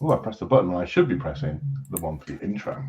Oh, I pressed the button when I should be pressing the one for the intro.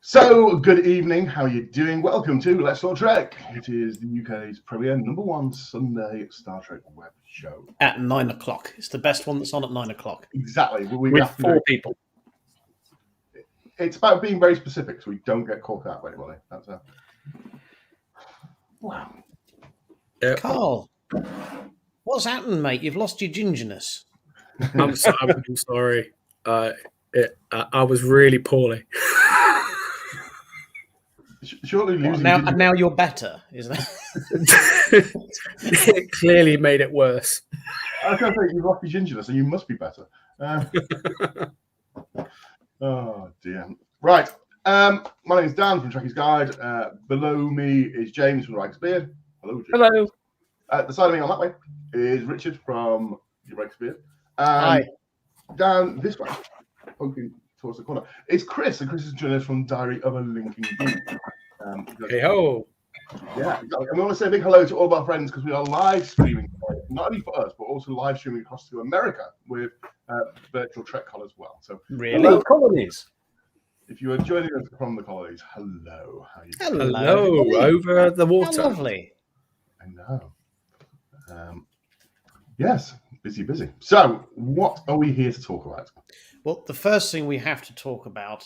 So, good evening. How are you doing? Welcome to Let's Talk Trek. It is the UK's premier #1 Sunday Star Trek web show. At 9 o'clock. It's the best one that's on at 9 o'clock. Exactly. With 4 people. It's about being very specific so we don't get caught out by anybody. That's a... Wow. Carl, what's happened, mate? You've lost your gingerness. I'm sorry. I was really poorly. Surely losing now you're better, isn't it? It clearly made it worse. I was going to say, you've lost your gingerness, so you must be better. Oh, dear. Right. My name is Dan from Trekkie's Guide. Below me is James from Rags Beard. Hello, James. Hello. The side of me on that way is Richard from Rags Beard. Hi. Down this way, poking towards the corner, is Chris. And Chris is joining us from Diary of a Linking Geek. Hey ho. Yeah, exactly. And we want to say a big hello to all of our friends because we are live streaming, not only for us, but also live streaming across to America with Virtual TrekCon as well. So, Really? Hello, colonies. if you are joining us from the colonies, hello. How are you doing? Hello, over the water. How lovely. I know. Yes, busy. So, what are we here to talk about? Well, the first thing we have to talk about,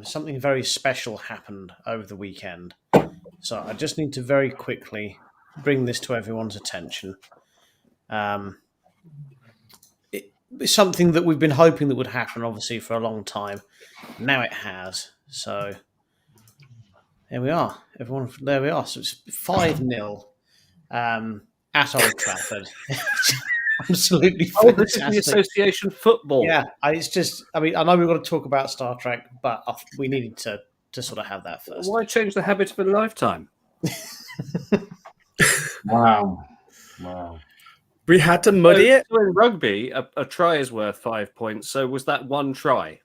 something very special happened over the weekend. So I just need to very quickly bring this to everyone's attention. It's something that we've been hoping that would happen, obviously, for a long time. Now it has. So there we are. Everyone, there we are. So it's 5-0 at Old Trafford. Absolutely fantastic. This is the association football. Yeah, it's just, I mean, I know we've got to talk about Star Trek, but we needed to sort of have that first. Why change the habit of a lifetime? Wow. We had to muddy it. So in rugby, a try is worth 5 points. So was that one try?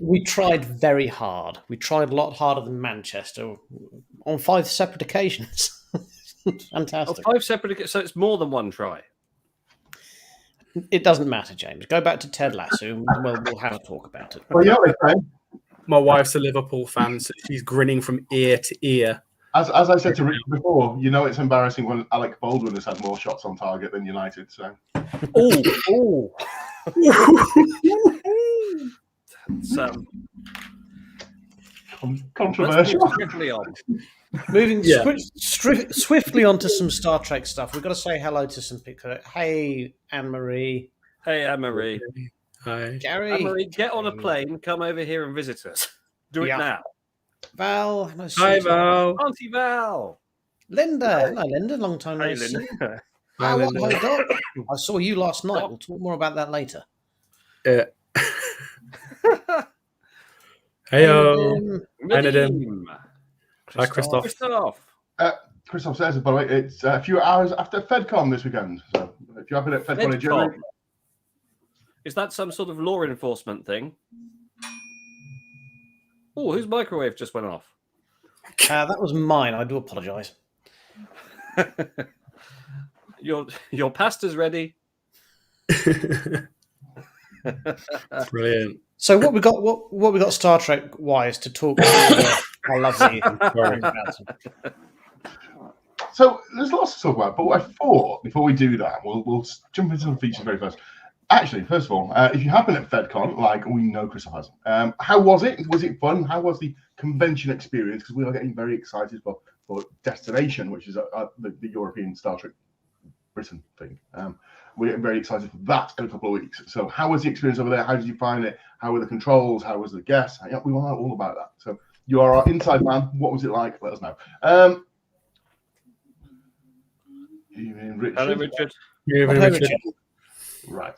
We tried very hard. We tried a lot harder than Manchester on 5 separate occasions. Fantastic. Oh, 5 separate. So it's more than one try. It doesn't matter, James. Go back to Ted Lasso and we'll have a talk about it. Well, you know what they say. My wife's a Liverpool fan, so she's grinning from ear to ear. As I said to Richard before, you know it's embarrassing when Alec Baldwin has had more shots on target than United. So, Oh, So controversial. let's move quickly on. Moving Yeah. swiftly onto some Star Trek stuff. We've got to say hello to some people. Hey, Anne-Marie. Hey, Anne-Marie. Hi. Gary. Anne-Marie, get on a plane. Come over here and visit us. Do it Yeah. now. Val. Hi, Val. Auntie Val. Linda. Hello, Linda. Long time no Hey, see. Linda. Hi, Linda. Hello, Doc. I saw you last night. We'll talk more about that later. Heyo. Hi, Nadim. Nadim. Hi, Christoph. Christoph. Christoph says, by the way, it's a few hours after FedCon this weekend. So, if you're happy at FedCon in Germany, Is that some sort of law enforcement thing? Oh, whose microwave just went off? That was mine. I do apologise. Your pasta's ready. Brilliant. So what we got Star Trek wise to talk about? How lovely. so there's lots to talk about. But I thought before we do that, we'll jump into some features very first. Actually, first of all, if you have been at FedCon, like we know Christoph has, how was it? Was it fun? How was the convention experience? Because we are getting very excited for Destination, which is the European Star Trek Britain thing. we're getting very excited for that in a couple of weeks. So how was the experience over there? How did you find it? How were the controls? How was the guests? Yeah, we want to know all about that. So you are our inside man. What was it like? Let us know. Richard. Hello, Richard. Hello, Richard. Right.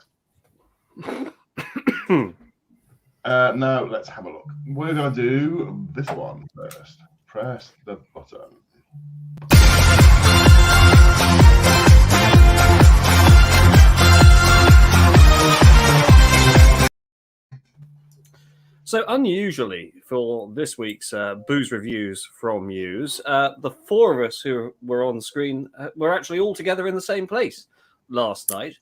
Now let's have a look. We're going to do this one first. Press the button. So unusually for this week's Booze Reviewz from Muse, the four of us who were on screen were actually all together in the same place last night,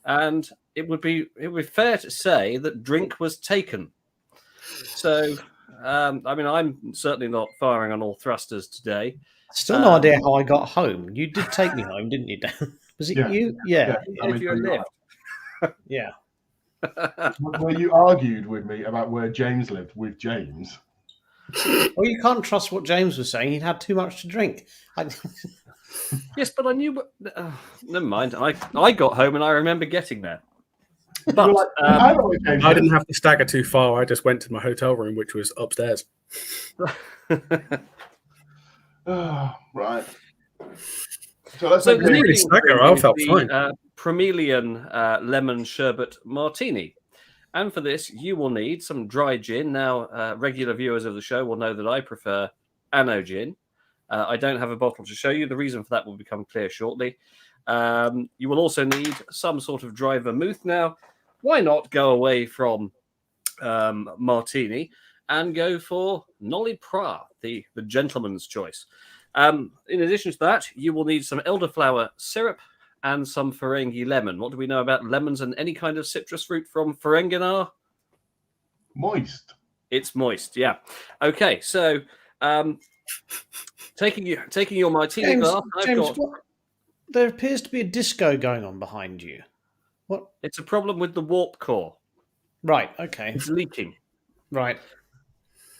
and it would be fair to say that drink was taken. So, I mean, I'm certainly not firing on all thrusters today. Still no idea how I got home. You did take me home, didn't you, Dan? Was it you? Yeah. If you're a lift. Yeah. Where you argued with me about where James lived with James. Well, you can't trust what James was saying. He'd had too much to drink. Yes, but I knew. Never mind. I got home and I remember getting there. But I didn't have to stagger too far. I just went to my hotel room, which was upstairs. Right. So let's really stagger. I felt fine. Promelian lemon sherbet martini. And for this, you will need some dry gin. Now, regular viewers of the show will know that I prefer Anno gin. I don't have a bottle to show you. The reason for that will become clear shortly. You will also need some sort of dry vermouth. Now, why not go away from martini and go for Nolly Pra, the gentleman's choice. In addition to that, you will need some elderflower syrup and some Ferengi lemon. What do we know about lemons and any kind of citrus fruit from Ferenginar? Moist. It's moist, yeah. Okay, so taking your martini glass, there appears to be a disco going on behind you. What? It's a problem with the warp core. Right, okay. It's leaking. Right.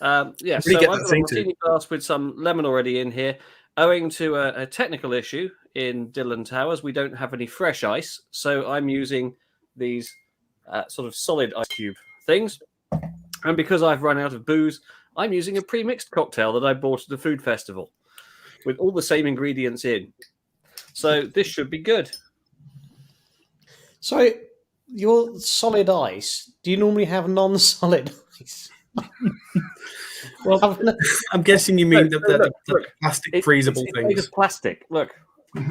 Yeah, so I've got a martini glass with some lemon already in here. Owing to a technical issue in Dylan Towers, we don't have any fresh ice, so I'm using these sort of solid ice cube things. And because I've run out of booze, I'm using a pre-mixed cocktail that I bought at the food festival with all the same ingredients in. So this should be good. So your solid ice, do you normally have non-solid ice? Well, I'm guessing you mean the plastic freezable things. It's plastic. Look.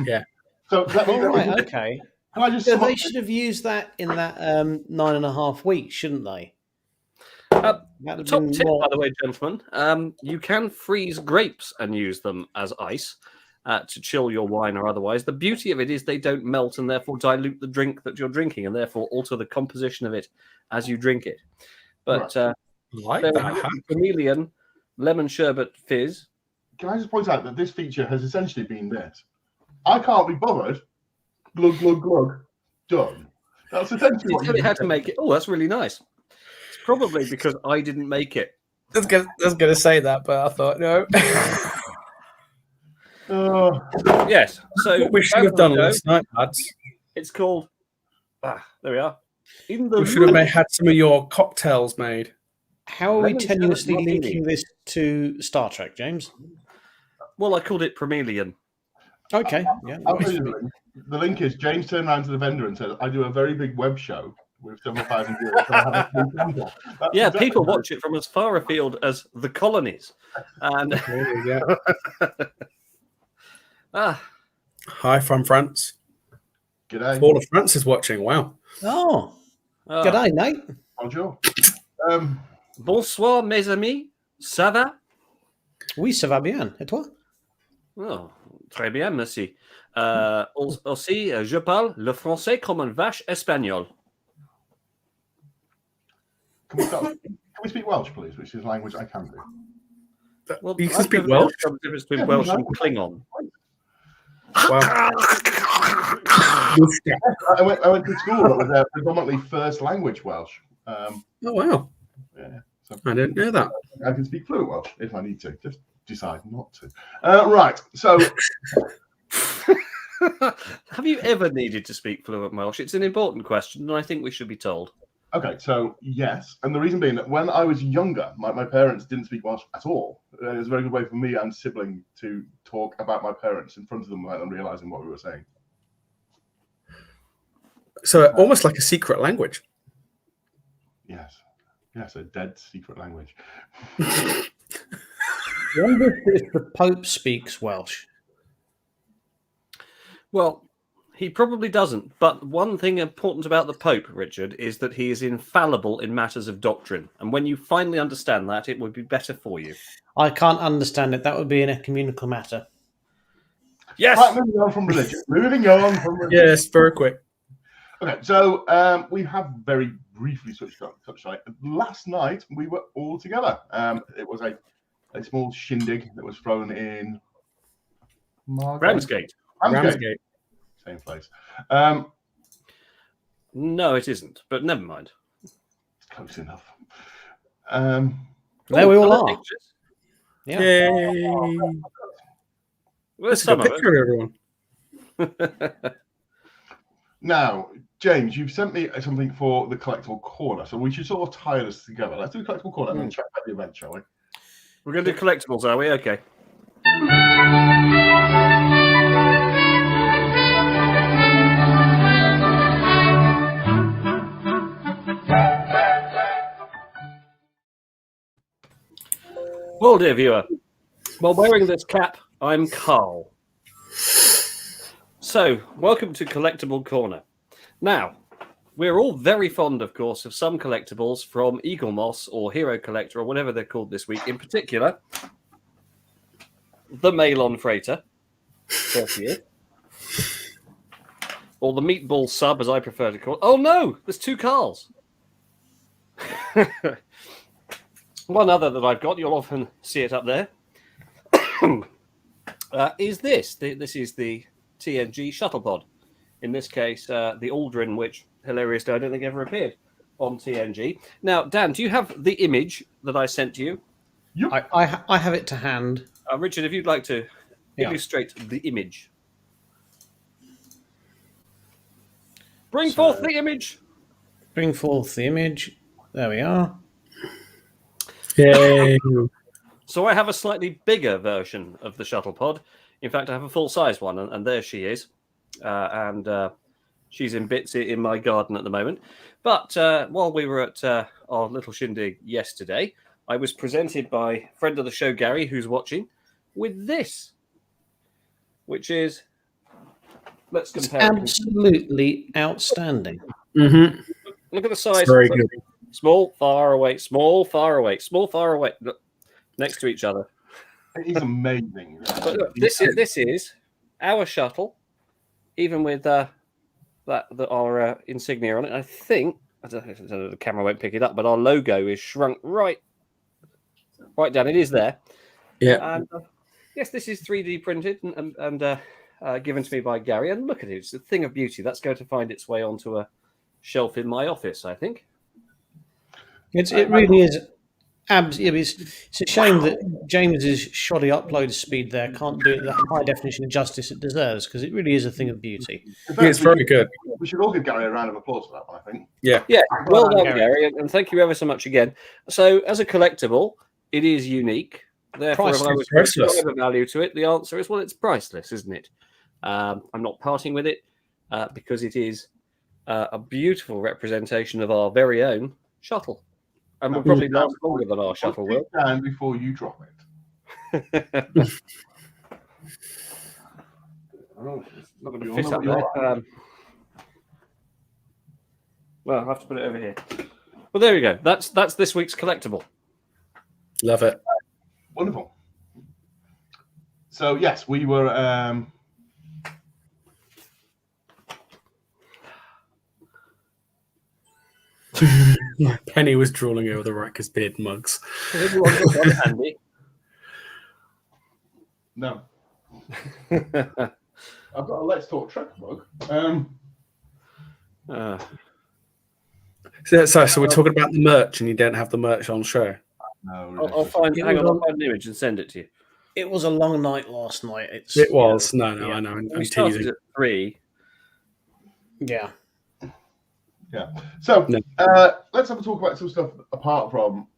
Yeah. So right, okay. Can I just they should have used that in that 9.5 weeks, shouldn't they? Top tip, by the way, gentlemen. You can freeze grapes and use them as ice to chill your wine or otherwise. The beauty of it is they don't melt and therefore dilute the drink that you're drinking and therefore alter the composition of it as you drink it. But Chameleon lemon sherbet fizz. Can I just point out that this feature has essentially been this? I can't be bothered. Glug glug glug. Done. That's essentially what you had to make it. Oh, that's really nice. It's probably because I didn't make it. I was going to say that, but I thought no. Yes. So what we should have done last night, lads. It's called. There we are. We should have had some of your cocktails made. How are we tenuously linking this to Star Trek, James? Well, I called it Promelian. Okay. Yeah. I'll tell you the link. The link is James turned around to the vendor and said, I do a very big web show with several thousand viewers. Yeah, people watch it from as far afield as the colonies. And Hi from France. G'day. All of France is watching. Wow. Oh. G'day, mate. Bonjour. Bonsoir, mes amis. Ça va? Oui, ça va bien. Et toi? Oh, très bien, merci. Aussi, je parle le français comme une vache espagnole. Can we speak Welsh, please? Which is a language I can do. Well, you can speak Welsh? The difference between Welsh and Klingon. Wow. I went to school that was predominantly first language Welsh. Oh, wow. Yeah. So I didn't know that. I can speak fluent Welsh if I need to. Just decide not to. Right. So Have you ever needed to speak fluent Welsh? It's an important question, and I think we should be told. Okay, so yes, and the reason being that when I was younger, my parents didn't speak Welsh at all. It was a very good way for me and sibling to talk about my parents in front of them without them realizing what we were saying. So almost like a secret language. Yes, a dead secret language. I wonder if the Pope speaks Welsh. Well, he probably doesn't. But one thing important about the Pope, Richard, is that he is infallible in matters of doctrine. And when you finally understand that, it would be better for you. I can't understand it. That would be an ecumenical matter. Yes! Right, moving on from religion. Yes, very quick. Okay, so we have very briefly touched on it. Last night, we were all together. It was a small shindig that was thrown in Ramsgate. Same place. No, it isn't. But never mind. It's close enough. There we all are. Pictures. Yeah. Yay! Well, That's a some good of picture of everyone. Now, James, you've sent me something for the Collectible Corner, so we should sort of tie this together. Let's do the Collectible Corner and then chat about the event, shall we? We're going to do collectibles, are we? Okay. Well, dear viewer, while wearing this cap, I'm Carl. So, welcome to Collectible Corner. Now, we're all very fond, of course, of some collectibles from Eagle Moss or Hero Collector or whatever they're called this week. In particular, the Mail-On Freighter, 30th. Or the Meatball Sub, as I prefer to call it. Oh, no! There's two Carls. One other that I've got, you'll often see it up there, is this. This is the TNG shuttle pod. In this case, the Aldrin, which, hilariously, I don't think ever appeared on TNG. Now, Dan, do you have the image that I sent to you? Yep. I have it to hand. Richard, if you'd like to illustrate the image. Bring forth the image. Bring forth the image. There we are. Yay! So I have a slightly bigger version of the shuttle pod. In fact, I have a full-size one, and there she is. And she's in bits in my garden at the moment. But while we were at our little shindig yesterday, I was presented by friend of the show, Gary, who's watching, with this, which is... Let's compare. Absolutely outstanding. Mm-hmm. Look at the size. It's very good. Small, far away, small, far away, small, far away. Look, next to each other. It is amazing. But look, this is our shuttle, even with our insignia on it. I think I don't know if the camera won't pick it up, but our logo is shrunk right down. It is there. Yeah. And yes, this is 3D printed and given to me by Gary. And look at it; it's a thing of beauty. That's going to find its way onto a shelf in my office, I think. It really is. It's a shame that James's shoddy upload speed there can't do it the high definition of justice it deserves, because it really is a thing of beauty. It's very good. We should all give Gary a round of applause for that one, I think. Yeah. Yeah, well done, Gary. Gary, and thank you ever so much again. So, as a collectible, it is unique. Therefore, if I was to ascribe a value to it, the answer is, well, it's priceless, isn't it? I'm not parting with it because it is a beautiful representation of our very own shuttle. And will probably last longer than our shuttle will. Down before you drop it. Oh, it's not going to fit up there. Well, I'll have to put it over here. Well, there you go. That's this week's collectible. Love it. Wonderful. So yes, we were. Penny was drooling over the Riker's beard mugs. Andy. No. I've got a Let's Talk Trek mug. So we're talking about the merch, and you don't have the merch on show. No. I'll find an image and send it to you. It was a long night last night. It was. No, yeah. I know. I'm We started teasing. at 3. Yeah. Yeah. So No. let's have a talk about some stuff apart from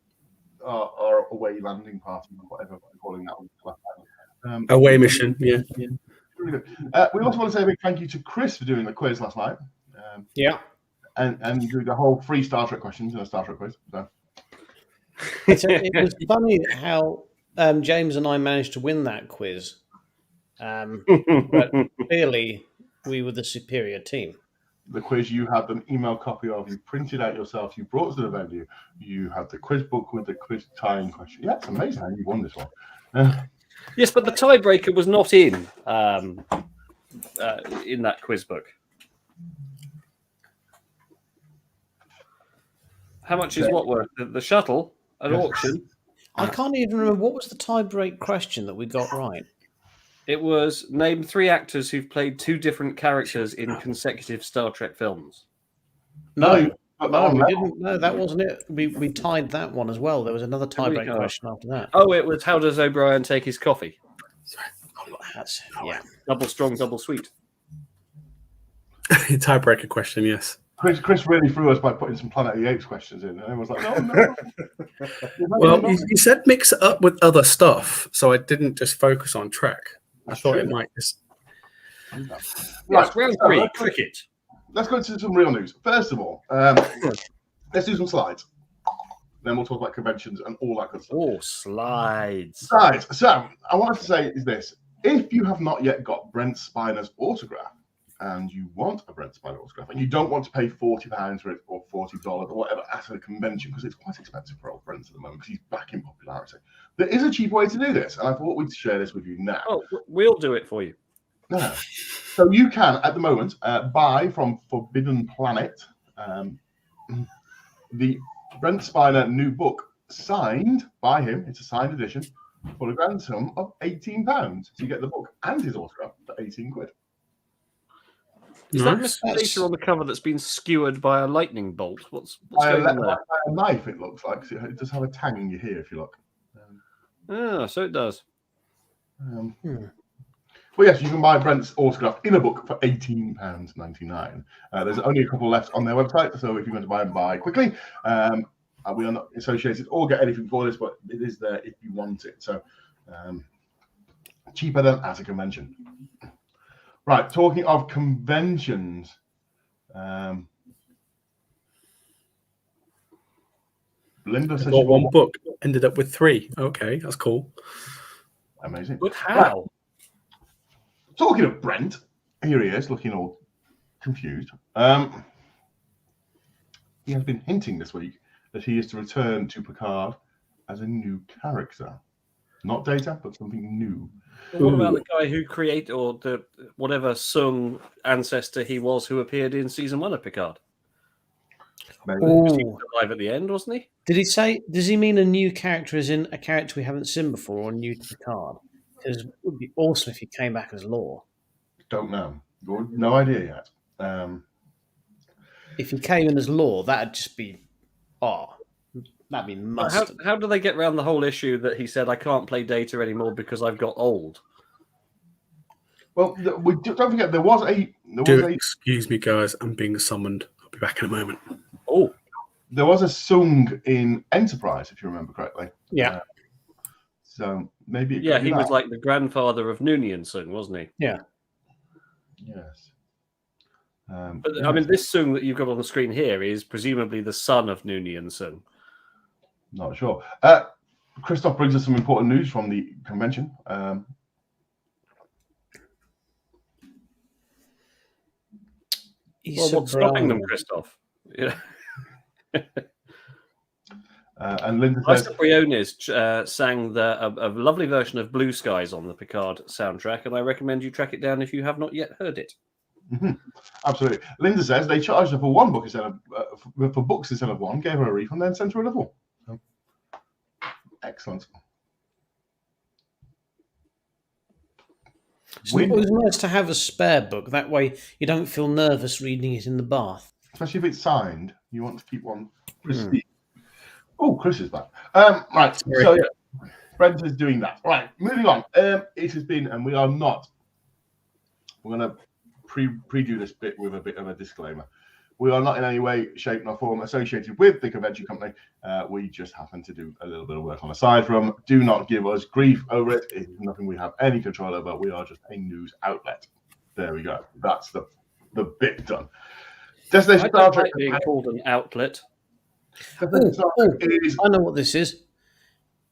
our away landing party, or whatever we're calling that. Away mission. Yeah. Really good. We also want to say a big thank you to Chris for doing the quiz last night. Yeah. And doing the whole 3 Star Trek questions in a Star Trek quiz. So. It was funny how James and I managed to win that quiz. But clearly, we were the superior team. The quiz you had an email copy of, you printed out yourself, you brought to the venue, you had the quiz book with the quiz time question. Yeah, it's amazing how you won this one. Yes, but the tiebreaker was not in that quiz book. How much is what worth? The shuttle at auction? I can't even remember what was the tie-break question that we got right. It was name 3 actors who've played 2 different characters in consecutive Star Trek films. No, we didn't. No, that wasn't it. We tied that one as well. There was another tie-break question after that. Oh, it was how does O'Brien take his coffee? That's, yeah. Double strong, double sweet. Tiebreaker question, yes. Chris really threw us by putting some Planet of the Apes questions in, and everyone was like, no. Well, you said mix it up with other stuff, so I didn't just focus on Trek. I thought it might just... Right, round 3, cricket. Let's go into some real news. First of all, let's do some slides. Then we'll talk about conventions and all that good stuff. Oh, slides. Slides. So, I wanted to say is this. If you have not yet got Brent Spiner's autograph, and you want a Brent Spiner autograph, and you don't want to pay £40 for it or $40 or whatever at a convention, because it's quite expensive for old Brent at the moment, because he's back in popularity. There is a cheap way to do this, and I thought we'd share this with you now. Oh, we'll do it for you. No. So you can, at the moment, buy from Forbidden Planet the Brent Spiner new book, signed by him. It's a signed edition for a grand sum of £18. So you get the book and his autograph for £18. Is that Mr. Data on the cover that's been skewered by a lightning bolt? What's By going on there? a knife, it looks like. So it does have a tang in your hair if you look. So it does. Well, yes, you can buy Brent's autograph in a book for £18.99. There's only a couple left on their website, so if you're going to buy quickly. We are not associated or get anything for this, but it is there if you want it. So cheaper than at a convention. Right, talking of conventions. Linda says got one book, ended up with 3. Okay, that's cool. Amazing. But how? Talking of Brent, here he is, looking all confused. He has been hinting this week that he is to return to Picard as a new character. Not Data, but something new. Well, what about the guy who created, or the whatever Sung ancestor he was who appeared in season 1 of Picard? Maybe. He was alive at the end, wasn't he? Did he say? Does he mean a new character as in a character we haven't seen before, or new to Picard? Because it would be awesome if he came back as Lore. Don't know. No idea yet. If he came in as Lore, that'd just be that'd be mustard. How do they get around the whole issue that he said I can't play Data anymore because I've got old? Well, don't forget there was a. Excuse me, guys. I'm being summoned. I'll be back in a moment. Oh, there was a Sung in Enterprise, if you remember correctly. Yeah. So maybe. He was like the grandfather of Noonien Sung, wasn't he? Yeah. Yes. But I mean, this Sung that you've got on the screen here is presumably the son of Noonien Sung. Not sure. Christoph brings us some important news from the convention. What's stopping them, Christoph? Yeah. And Linda says, Briones sang a lovely version of Blue Skies on the Picard soundtrack, and I recommend you track it down if you have not yet heard it. Mm-hmm. Absolutely. Linda says they charged her for one book instead of for books instead of one, gave her a refund, then sent her another one. So, excellent. So it was nice to have a spare book. That way you don't feel nervous reading it in the bath. Especially if it's signed, you want to keep one pristine. Oh, Chris is back. Right. So, yeah. Brent is doing that. All right, moving on. It has been, and we are not. We're going to pre-do this bit with a bit of a disclaimer. We are not in any way, shape, nor form associated with the convention company. We just happen to do a little bit of work on the side from. Do not give us grief over it. It's nothing we have any control over. We are just a news outlet. There we go. That's the bit done. Destination Star Trek being called an outlet. I know what this is.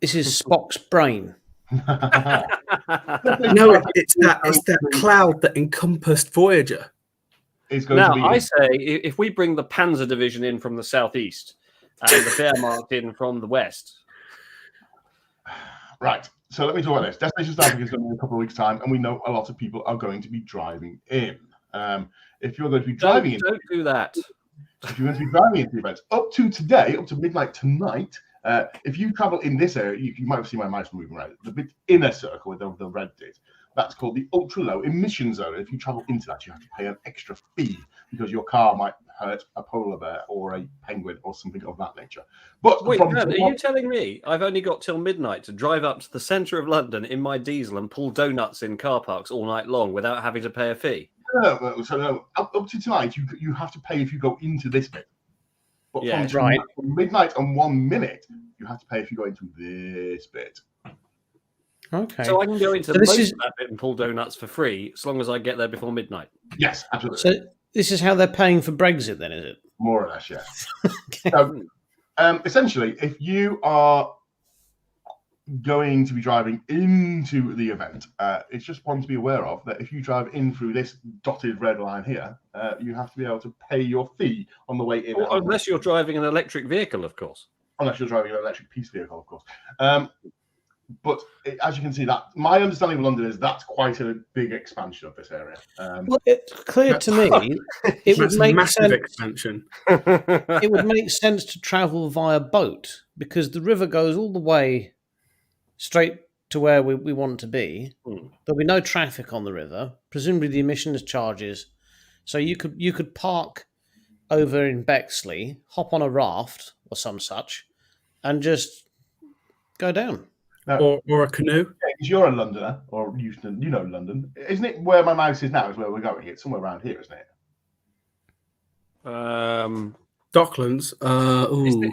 This is Spock's brain. No, it's that cloud that encompassed Voyager. Now, I say, if we bring the Panzer Division in from the southeast and the Wehrmacht in from the west. Right. So let me talk about this. Destination Star Trek is going to be in a couple of weeks' time, and we know a lot of people are going to be driving in. If you're going to be driving in... Don't do that. If you're going to be driving into the events, up to today, up to midnight tonight, if you travel in this area, you might have seen my mouse moving around. The bit inner circle with the red did. That's called the ultra-low emission zone. And if you travel into that, you have to pay an extra fee because your car might hurt a polar bear or a penguin or something of that nature. But wait, are you telling me I've only got till midnight to drive up to the centre of London in my diesel and pull donuts in car parks all night long without having to pay a fee? No. Up to tonight, you have to pay if you go into this bit. But from midnight and 1 minute, you have to pay if you go into this bit. Okay. So I can go into most of that bit and pull donuts for free as long as I get there before midnight. Yes, absolutely. So this is how they're paying for Brexit, then, is it? More or less, yeah. Okay. So, essentially, if you are going to be driving into the event, it's just one to be aware of that if you drive in through this dotted red line here, you have to be able to pay your fee on the way in. Well, unless you're driving an electric vehicle, of course. Unless you're driving an electric piece vehicle, of course. But as you can see, that my understanding of London is that's quite a big expansion of this area. Well, it's clear to me it would make massive sense. Expansion. It would make sense to travel via boat because the river goes all the way straight to where we want to be. There'll be no traffic on the river. Presumably, the emissions charges. So you could park over in Bexley, hop on a raft or some such, and just go down. Now, or a canoe. Because you're a Londoner, or you know London. Isn't it where my mouse is now is where we're going? It's somewhere around here, isn't it? Docklands.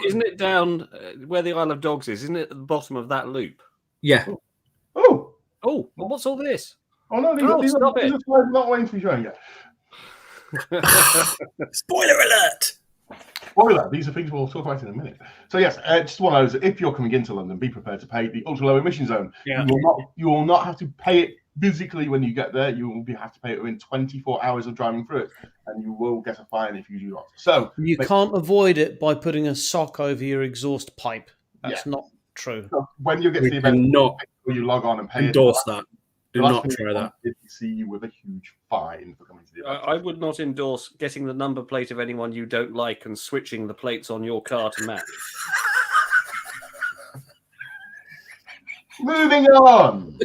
Isn't it down where the Isle of Dogs is? Isn't it at the bottom of that loop? Yeah. Oh, well, what's all this? Oh, no, these are not waiting to be shown yet. Spoiler alert! Spoiler, these are things we'll talk about in a minute. So yes, just one of those, if you're coming into London, be prepared to pay the ultra-low emission zone. Yeah. You will not have to pay it physically when you get there. You will have to pay it within 24 hours of driving through it, and you will get a fine if you do not. So you can't avoid it by putting a sock over your exhaust pipe. That's not true. So when you get to the event, you log on and pay endorse that. Do not try that. See you with a huge fine for coming to the event. I would not endorse getting the number plate of anyone you don't like and switching the plates on your car to match. Moving on.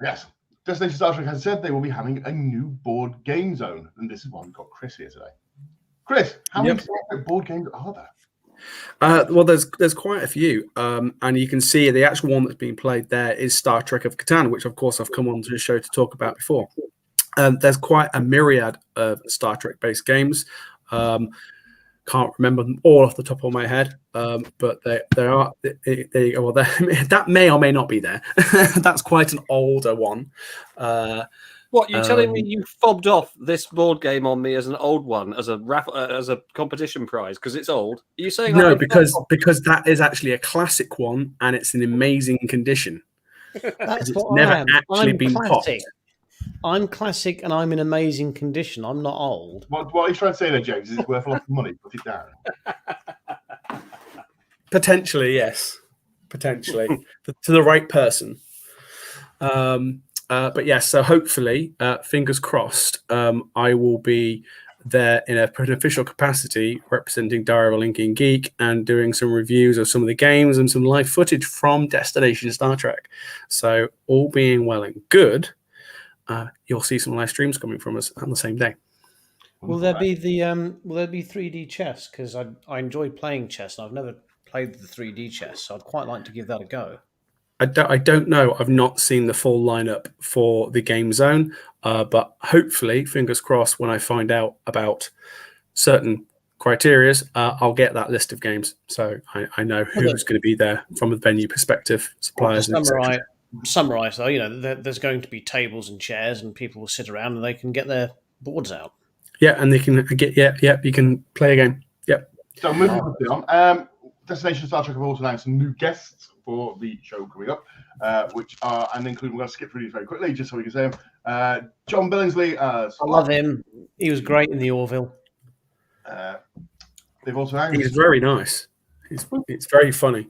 Yes. Destination Star Trek has said they will be having a new board game zone, and this is why we've got Chris here today. Chris, how many Star Trek board games are there? Well, there's quite a few, and you can see the actual one that's being played there is Star Trek of Catan, which of course I've come on to the show to talk about before. There's quite a myriad of Star Trek-based games. Can't remember them all off the top of my head, but there are. There you go. Well, that may or may not be there. That's quite an older one. What, you're telling me you fobbed off this board game on me as an old one, as a competition prize because it's old? Are you saying no? Because that is actually a classic one, and it's in amazing condition. That's it's what never I am. actually I'm been classic. popped. I'm classic, and I'm in amazing condition. I'm not old. What are you trying to say there, James? Is it worth a lot of money? Put it down. Potentially, yes. Potentially to the right person. But yes, so hopefully, fingers crossed, I will be there in an official capacity representing Diary of a Linking Geek and doing some reviews of some of the games and some live footage from Destination Star Trek. So all being well and good, you'll see some live streams coming from us on the same day. Will there be 3D chess? Because I enjoy playing chess, and I've never played the 3D chess, so I'd quite like to give that a go. I don't know. I've not seen the full lineup for the game zone, but hopefully, fingers crossed, when I find out about certain criterias, I'll get that list of games. So I know who's going to be there from a venue perspective, suppliers, and etc. Summarize though, there's going to be tables and chairs, and people will sit around and they can get their boards out. Yeah, and they can get you can play a game. Yep. So moving on. Destination Star Trek have also announced some new guests for the show coming up, which are, and including, we're going to skip through these very quickly just so we can say them. John Billingsley. I love him. He was great in the Orville. They've also announced. He's very nice. It's very funny.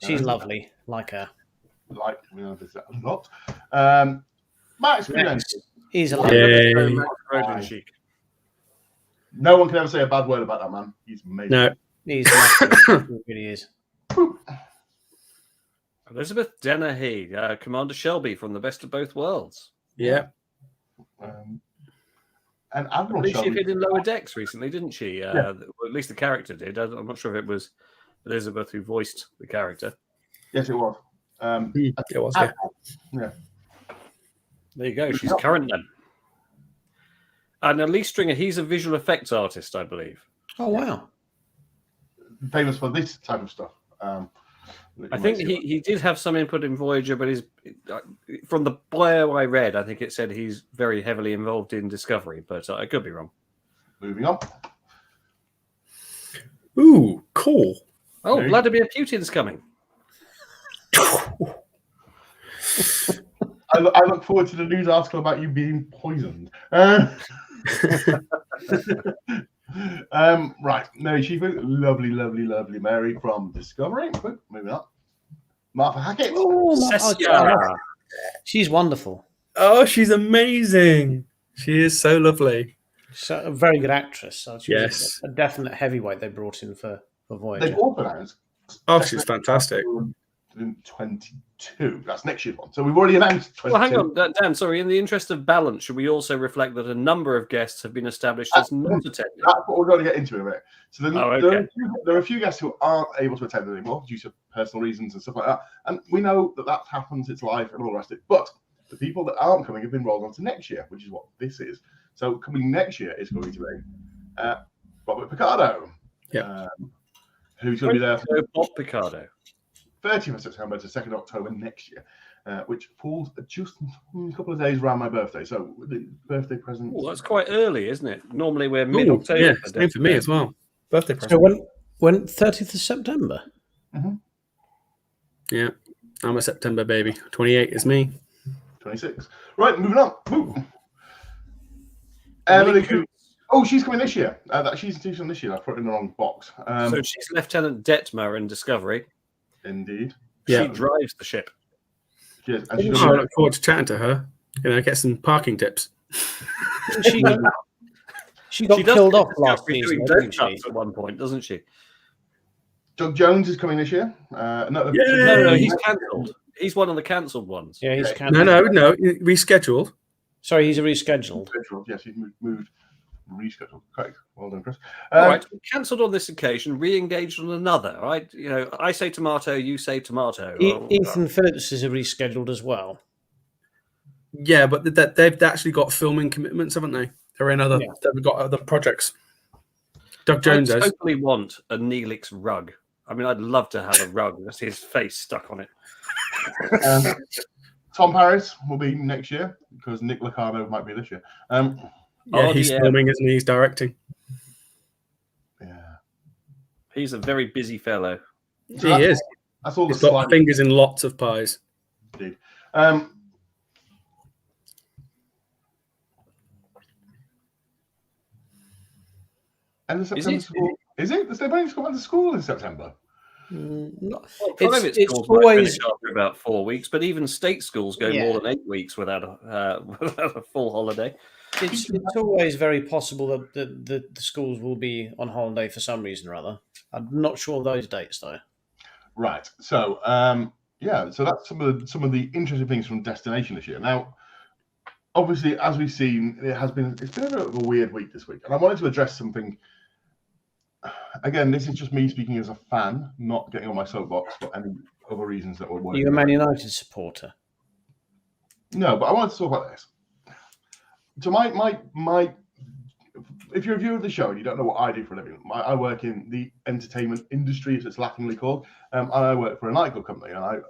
She's lovely, like her. There's a lot. Max Kulinski. He's a No one can ever say a bad word about that man. He's amazing. No, he's he really is. Elizabeth Dennehy, Commander Shelby from the Best of Both Worlds. Yeah. And Admiral She Shelby. appeared in Lower Decks recently, didn't she? Well, at least the character did. I'm not sure if it was Elizabeth who voiced the character. Yes, it was. It was. Yeah. There you go. She's current then. And Lee Stringer, he's a visual effects artist, I believe. Oh, wow. Famous for this type of stuff. I think he did have some input in Voyager, but from the bio I read, I think it said he's very heavily involved in Discovery, but I could be wrong. Moving on. Ooh, cool. Oh, Vladimir Putin's coming. I look forward to the news article about you being poisoned. Right, Mary Sheaford, lovely Mary from Discovery. Quick, moving on. Martha Hackett. She's wonderful. Oh, she's amazing. She is so lovely. She's a very good actress. So Yes. a definite heavyweight they brought in for Voyager. They've also announced. Oh, she's fantastic. 22. That's next year's one. So we've already announced 22. Well, hang on, Dan. Sorry. In the interest of balance, should we also reflect that a number of guests have been established as not attending? That's what we're going to get into in a minute. So okay. there are a few guests who aren't able to attend anymore due to personal reasons and stuff like that. And we know that happens. It's life and all the rest of it. But the people that aren't coming have been rolled on to next year, which is what this is. So coming next year is going to be Robert Picardo. Yeah. Who's going to be there for Bob Picardo. 30th of September to 2nd October next year, which falls just a couple of days around my birthday. So the birthday present. Oh, that's quite early, isn't it? Normally we're mid-October. Yeah, same for me as well. Birthday present. So when 30th of September? Mm-hmm. Yeah, I'm a September baby. 28 is me. 26. Right, moving on. Woo. Emily Coote. Oh, she's coming this year. She's coming this year. I put it in the wrong box. So she's Lieutenant Detmer in Discovery. Indeed. Yeah. She drives the ship. Yes, I look forward to chatting to her. Get some parking tips. She got killed off last season, didn't she? At one point, doesn't she? Doug Jones is coming this year. No, he's cancelled. He's one of the cancelled ones. Yeah, he's cancelled. No, rescheduled. Sorry, he's a rescheduled. Yes, he's moved. Rescheduled. Correct. Well done, Chris. All right, cancelled on this occasion, re-engaged on another. Right, I say tomato, you say tomato. Ethan Phillips is a rescheduled as well. Yeah, but they've actually got filming commitments, haven't they? They've got other projects. Doug Jones I has. totally want a Neelix rug. I mean, I'd love to have a rug with his face stuck on it. Tom Paris will be next year because Nick Liccardo might be this year. He's filming, isn't he? He's directing. Yeah. He's a very busy fellow. So he is. That's all. He's got fingers in lots of pies. Indeed. End of September school. Is it? Is they going to go back to school in September? Private schools always after about 4 weeks, but even state schools go more than 8 weeks without a full holiday. It's always very possible that the schools will be on holiday for some reason or other. I'm not sure of those dates though. Right. So so that's some of the interesting things from Destination this year. Now, obviously, as we've seen, it's been a bit of a weird week this week, and I wanted to address something. Again, this is just me speaking as a fan, not getting on my soapbox for any other reasons that were Are working. you a Man United supporter? No, but I wanted to talk about this. So my if you're a viewer of the show and you don't know what I do for a living, I work in the entertainment industry, as it's laughingly called. And I work for a nightclub company, and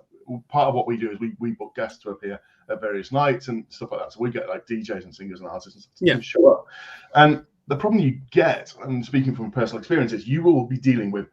part of what we do is we book guests to appear at various nights and stuff like that. So we get like DJs and singers and artists and stuff to show up. And the problem you get, and speaking from personal experience, is you will be dealing with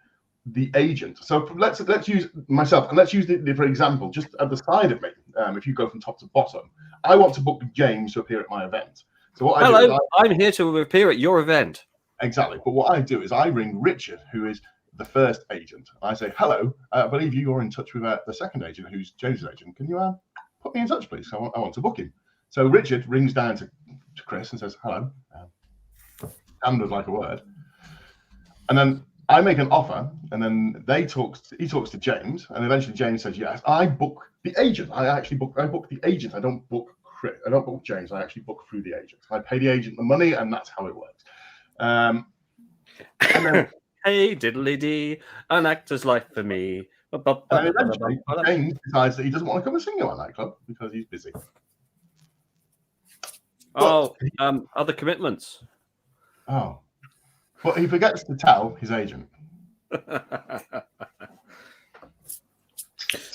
the agent. So let's use myself, and let's use the for example, just at the side of me. If you go from top to bottom, I want to book James to appear at my event. So what I do is I'm here to appear at your event. Exactly. But what I do is I ring Richard, who is the first agent. I say, hello, I believe you're in touch with the second agent, who's James's agent. Can you put me in touch, please? I want to book him. So Richard rings down to Chris and says, hello. Standard like a word. And then I make an offer, and then he talks to James, and eventually James says, yes, I book the agent. I book the agent. I don't book James. I actually book through the agent. I pay the agent the money, and that's how it works. And then, hey, diddly dee, an actor's life for me. And eventually, James decides that he doesn't want to come and sing at my nightclub because he's busy. Other commitments. Oh, but he forgets to tell his agent.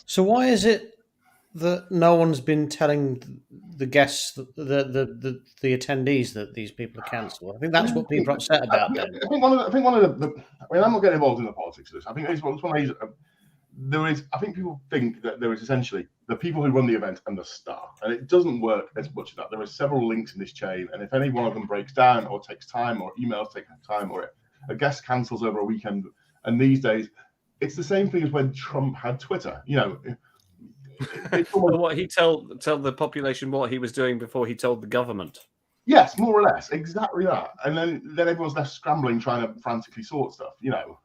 So why is it that no one's been telling the guests, the attendees, that these people are cancelled? I think that's what people are upset about. I think one of the. I mean, I'm not getting involved in the politics of this. I think it's one of these. There is. I think people think that there is essentially the people who run the event and the star, and it doesn't work as much as that. There are several links in this chain, and if any one of them breaks down, or takes time, or emails take time, or a guest cancels over a weekend, and these days, it's the same thing as when Trump had Twitter. You know. What he tell the population what he was doing before he told the government. Yes, more or less, exactly that. And then everyone's left scrambling, trying to frantically sort stuff. You know.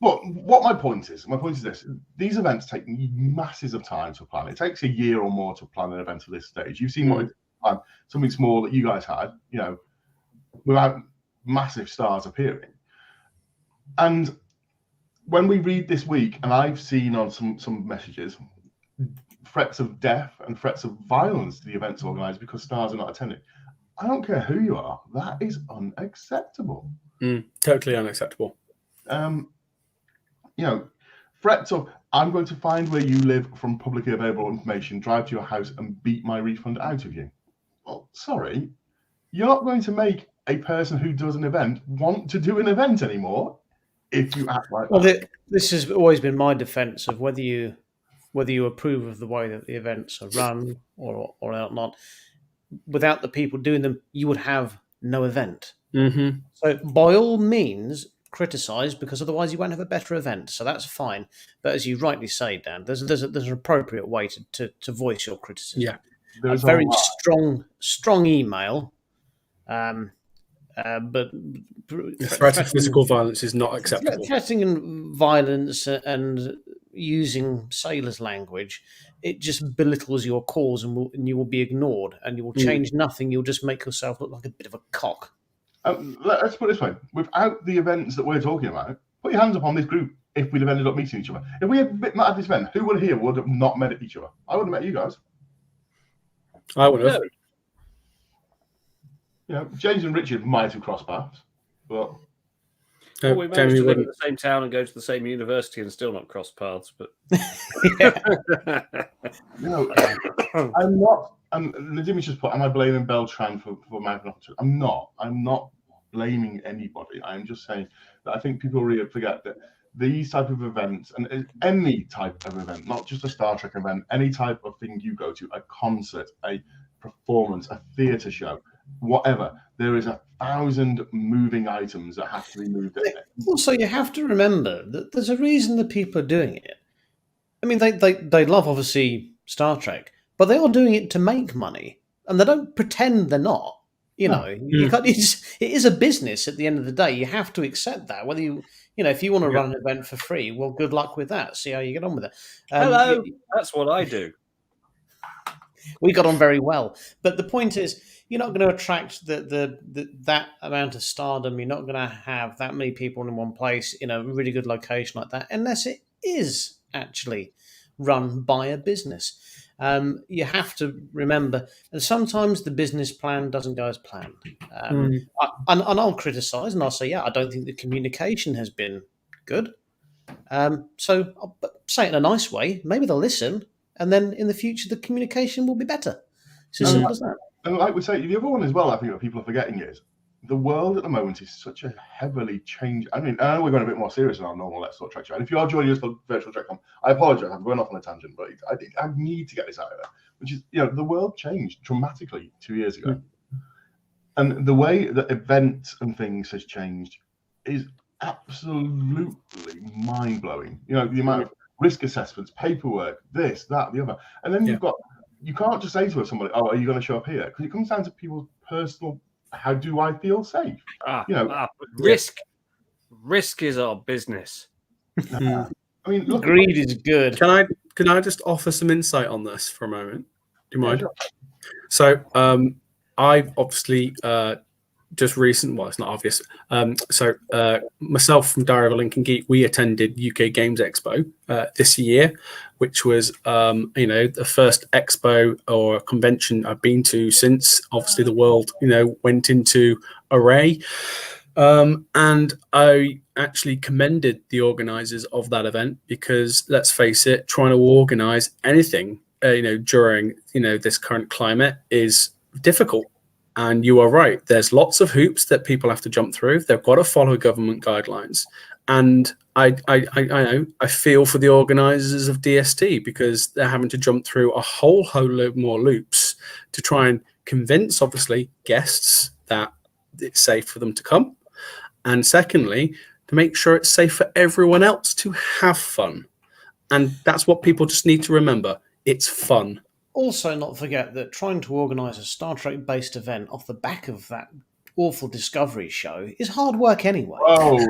But what my point is this: these events take masses of time to plan. It takes a year or more to plan an event at this stage. You've seen what something small that you guys had, you know, without massive stars appearing. And when we read this week, and I've seen on some messages, threats of death and threats of violence to the events organised because stars are not attending. I don't care who you are. That is unacceptable. Totally unacceptable. You know, threats of, I'm going to find where you live from publicly available information, drive to your house and beat my refund out of you. Well, sorry, you're not going to make a person who does an event want to do an event anymore if you act like that. This has always been my defence of whether you approve of the way that the events are run or not. Without the people doing them, you would have no event. Mm-hmm. So by all means, criticise, because otherwise you won't have a better event. So that's fine. But as you rightly say, Dan, there's an appropriate way to voice your criticism. Yeah, a very strong email. But threat of physical violence is not acceptable. Threatening violence and using sailors' language, it just belittles your cause, and you will be ignored, and you will change nothing. You'll just make yourself look like a bit of a cock. Let's put it this way: without the events that we're talking about, put your hands up on this group. If we'd have ended up meeting each other, if we had met at this event, who would have not met each other? I would have met you guys. I would have. You know, James and Richard might have crossed paths, but we managed to live in the same town and go to the same university and still not cross paths. But you know, I'm not. Nadimi's just put, am I blaming Beltran for mouthing off? I'm not. I'm not blaming anybody. I'm just saying that I think people really forget that these type of events, and any type of event, not just a Star Trek event, any type of thing you go to, a concert, a performance, a theatre show, whatever, there is 1,000 moving items that have to be moved in. Also, you have to remember that there's a reason that people are doing it. I mean, they love, obviously, Star Trek, but they are doing it to make money, and they don't pretend they're not. You know, you can't, it is a business at the end of the day. You have to accept that. Whether if you want to run an event for free, well, good luck with that. See how you get on with it. Hello, that's what I do. We got on very well. But the point is, you're not going to attract that amount of stardom. You're not going to have that many people in one place in a really good location like that, unless it is actually run by a business. You have to remember that sometimes the business plan doesn't go as planned. And I'll criticise and I'll say, I don't think the communication has been good. So I'll say it in a nice way. Maybe they'll listen, and then in the future the communication will be better. It's as simple as that. And like we say, the other one as well, I think what people are forgetting is the world at the moment is such a heavily changed. I mean, I know we're going a bit more serious than our normal Let's Talk Trek show. And if you are joining us for Virtual TrekCon, I apologise. I'm going off on a tangent, but I need to get this out of there. Which is, the world changed dramatically 2 years ago, and the way that events and things has changed is absolutely mind blowing. The amount of risk assessments, paperwork, this, that, the other, and then you've got. You can't just say to somebody, "Oh, are you going to show up here?" Because it comes down to people's personal. How do I feel safe? Risk is our business. I mean, greed is good. Can I just offer some insight on this for a moment? Do you mind? So, I obviously just recent. Well, it's not obvious. Myself from Diary of a Lincoln Geek, we attended UK Games Expo this year, which was the first expo or convention I've been to since obviously the world went into array. And I actually commended the organizers of that event because, let's face it, trying to organize anything during this current climate is difficult. And you are right. There's lots of hoops that people have to jump through. They've got to follow government guidelines. And I feel for the organisers of DST because they're having to jump through a whole load more loops to try and convince, obviously, guests that it's safe for them to come. And secondly, to make sure it's safe for everyone else to have fun. And that's what people just need to remember. It's fun. Also, not forget that trying to organise a Star Trek-based event off the back of that awful Discovery show is hard work anyway. Oh, we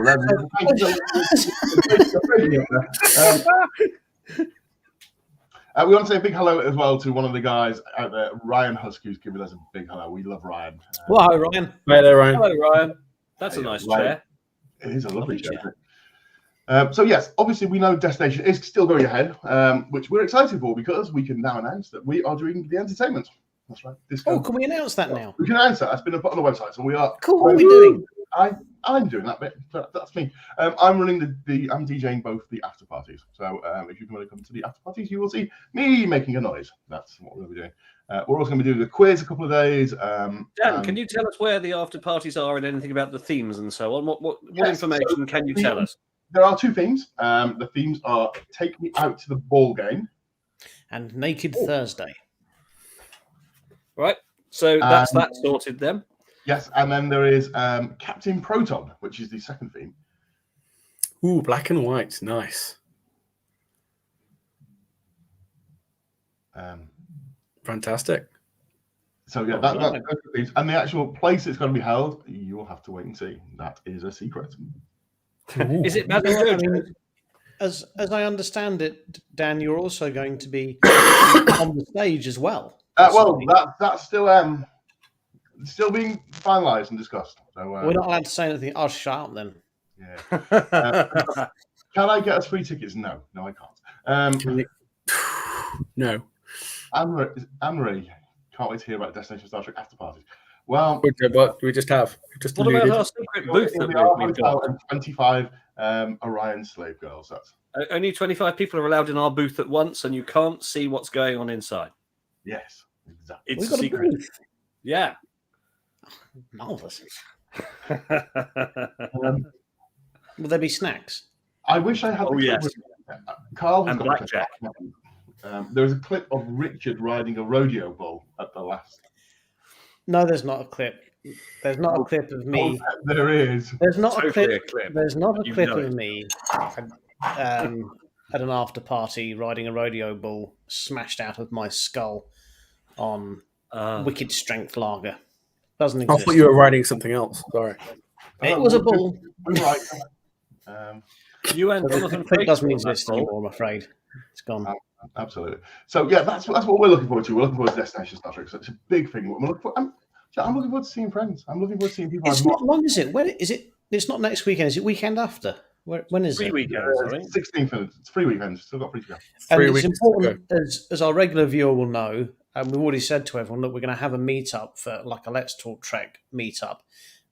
want to say a big hello as well to one of the guys out there, Ryan Husk, who's giving us a big hello. We love Ryan. Well, hi, Ryan. Hi there, Ryan. Hello, Ryan. That's a nice chair. It is a lovely chair. So yes, obviously we know Destination is still going ahead, which we're excited for because we can now announce that we are doing the entertainment. That's right. Can we announce that now? We can announce that. That's been put on the website, so we are. Cool. What are we doing? I'm doing that bit. That's me. I'm running I'm DJing both the after parties. So if you want to come to the after parties, you will see me making a noise. That's what we're going to be doing. We're also going to be doing the quiz a couple of days. Dan, can you tell us where the after parties are and anything about the themes and so on? What information can you tell us? There are two themes. The themes are Take Me Out to the Ball Game and Naked Thursday. Right. So that's that sorted then. Yes, and then there is Captain Proton, which is the second theme. Ooh, black and white. Nice. Fantastic. So yeah, that's the themes. And the actual place it's going to be held, you'll have to wait and see. That is a secret. Is it Madame Jojo? As I understand it, Dan, you're also going to be on the stage as well. That's still being finalised and discussed. So we're not allowed to say anything. I'll shut up then. Yeah. Can I get us free tickets? No, I can't. No. Anne-Marie, can't wait to hear about Destination Star Trek after parties. Well, we just have. What about our secret booth that we've got? 25 Orion slave girls. That's only 25 people are allowed in our booth at once, and you can't see what's going on inside. Yes, exactly. It's a secret. Yeah. Marvelous. Will there be snacks? I wish I had. Oh yes. Carl and blackjack. There was a clip of Richard riding a rodeo bull at the last. No, there's not a clip. There's not a clip of me. Oh, there is. There's not totally a clip. There's not a clip of me at an after party riding a rodeo bull smashed out of my skull on Wicked Strength Lager. Doesn't exist. I thought you were riding something else. Sorry. It was a bull. Right. You and Jonathan it doesn't exist anymore, I'm afraid. It's gone. Absolutely. So yeah, that's what we're looking forward to. We're looking forward to Destination Star Trek. So it's a big thing. I'm looking forward to seeing friends. I'm looking forward to seeing people. It's not long, is it? When is it? It's not next weekend. Is it weekend after? When is 3 it? weekends, sorry. 16th. It's 3 weekends. Still got 3 to go. And 3 it's weeks to important, as our regular viewer will know, and we've already said to everyone that we're going to have a meetup for like a Let's Talk Trek meetup.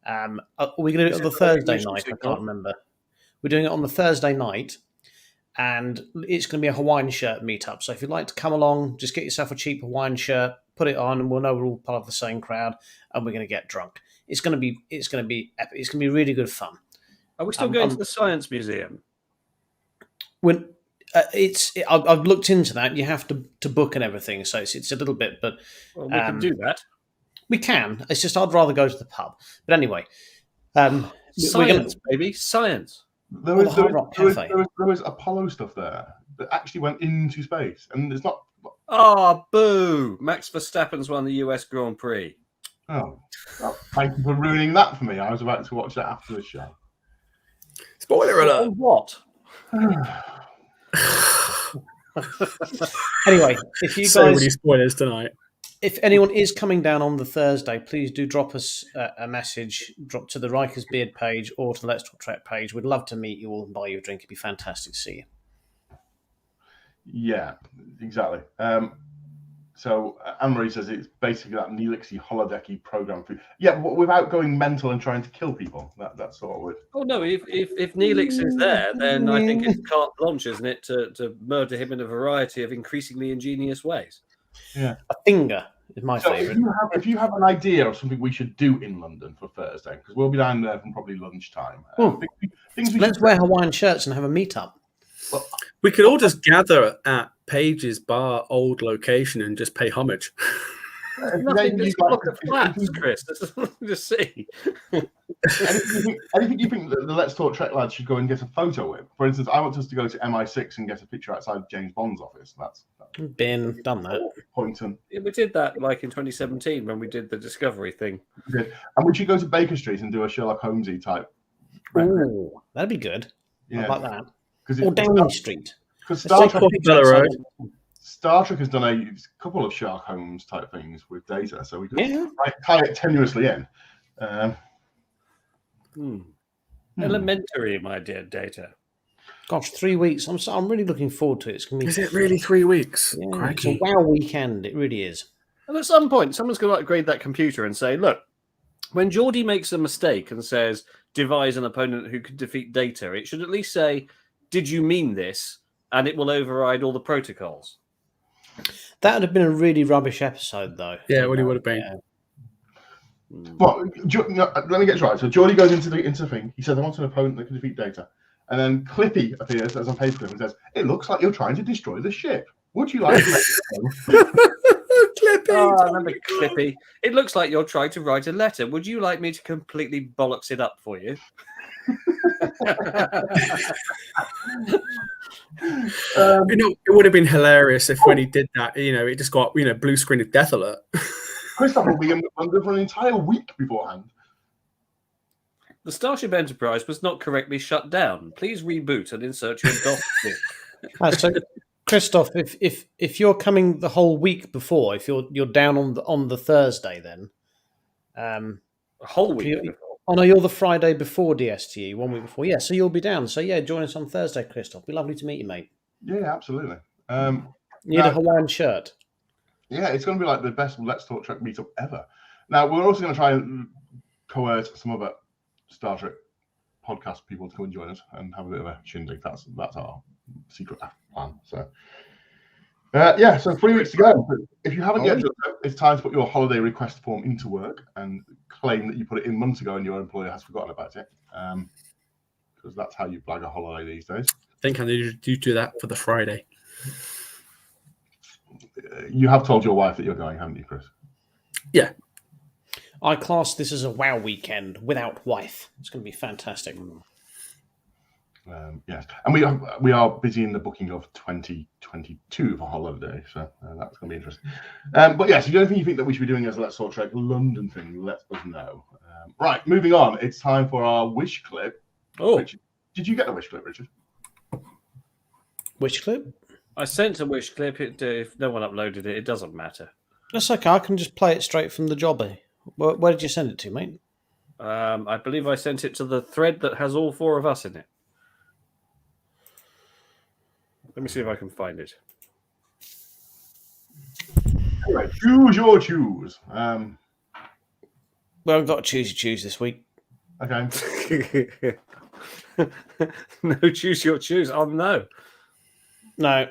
We're going to do it on the Thursday night. I can't remember. We're doing it on the Thursday night, and it's going to be a Hawaiian shirt meetup. So if you'd like to come along, just get yourself a cheap Hawaiian shirt, put it on, and we'll know we're all part of the same crowd, and we're going to get drunk. It's going to be epic. It's going to be really good fun. Are we still going to the Science Museum? When I've looked into that. You have to book and everything, so it's a little bit, but Well, we can do that. we can. It's just I'd rather go to the pub. But anyway, Science, baby, science. There the was Hard Rock Cafe. Apollo stuff there that actually went into space, and it's not. Oh, boo! Max Verstappen's won the US Grand Prix. Oh, well, thank you for ruining that for me. I was about to watch that after the show. Spoiler alert. On what? Anyway, if you So guys, many spoilers tonight. if anyone is coming down on the Thursday, please do drop us a message. Drop to the Rikers Beard page or to the Let's Talk Trek page. We'd love to meet you all and buy you a drink. It'd be fantastic to see you. Yeah, exactly. So Anne-Marie says it's basically that Neelixy holodecky program for yeah, but without going mental and trying to kill people. That's sort of weird. Oh no! If Neelix is there, then I think it's carte blanche, isn't it, to murder him in a variety of increasingly ingenious ways. Yeah, A finger is my so favourite. if you have an idea of something we should do in London for Thursday, because we'll be down there from probably lunchtime. Things we Let's should wear Hawaiian shirts and have a meetup. well, We could all just gather at Paige's bar old location and just pay homage. Nothing. Just look at flats, Chris. Just see. anything you think that the Let's Talk Trek lads should go and get a photo with? For instance, I want us to go to MI6 and get a picture outside James Bond's office. That's Done that. Poynton. Yeah, we did that like in 2017 when we did the Discovery thing. And we should go to Baker Street and do a Sherlock Holmesy type. Ooh, that'd be good. Yeah, I'd like that. because Or Downing Street. Because Let's take a picture outside. Star Trek has done a couple of Sherlock Holmes type things with data, so we could Yeah. tie it tenuously in. Elementary, my dear Data. Gosh, 3 weeks. I'm really looking forward to it. It's gonna be. Is it really 3 weeks? Yeah, it's a Crikey. wow weekend. It really is. And at some point, someone's going to upgrade that computer and say, look, when Geordie makes a mistake and says, devise an opponent who could defeat Data, it should at least say, did you mean this? And it will override all the protocols. That would have been a really rubbish episode, though. Yeah, it really would have been. Yeah. But let me get this right. So Geordie goes into the thing. He says, "I want an opponent that can defeat Data," and then Clippy appears as a paperclip and says, "It looks like you're trying to destroy the ship. Would you like to?" Clippy. Oh, I remember Clippy. It looks like you're trying to write a letter. Would you like me to completely bollocks it up for you? It would have been hilarious if when he did that, it just got, blue screen of death alert. Christopher will be in London for an entire week beforehand. The Starship Enterprise was not correctly shut down. Please reboot and insert your DOS disk. So, Christoph, if you're coming the whole week before, if you're down on the Thursday, then A whole week. oh no, you're the Friday before DSTE, 1 week before. Yeah, so you'll be down. So yeah, join us on Thursday, Christoph. Be lovely to meet you, mate. Yeah, absolutely. You need a Hawaiian shirt. Yeah, it's going to be like the best Let's Talk Trek meetup ever. Now, we're also going to try and coerce some other Star Trek podcast people to come and join us and have a bit of a shindig. That's our secret plan. So, so 3 weeks to go. But if you haven't yet, it's time to put your holiday request form into work and claim that you put it in months ago and your employer has forgotten about it. Because that's how you flag a holiday these days. I think I need to do that for the Friday. You have told your wife that you're going, haven't you, Chris? Yeah. I class this as a wow weekend without wife. It's going to be fantastic. Yes, and we are busy in the booking of 2022 for holiday, so that's going to be interesting. But yes, if you don't think you think that we should be doing as a Let's Talk Trek London thing, let us know. Right, moving on. It's time for our wish clip. Oh, Richard, did you get the wish clip, Richard? Which clip? I sent a wish clip. If no one uploaded it, it doesn't matter. That's okay. I can just play it straight from the jobby. Where did you send it to, mate? I believe I sent it to the thread that has all 4 of us in it. Let me see if I can find it. Anyway, choose your choose. Well, I've got to choose this week. Okay. No, choose your choose. Oh, no. No,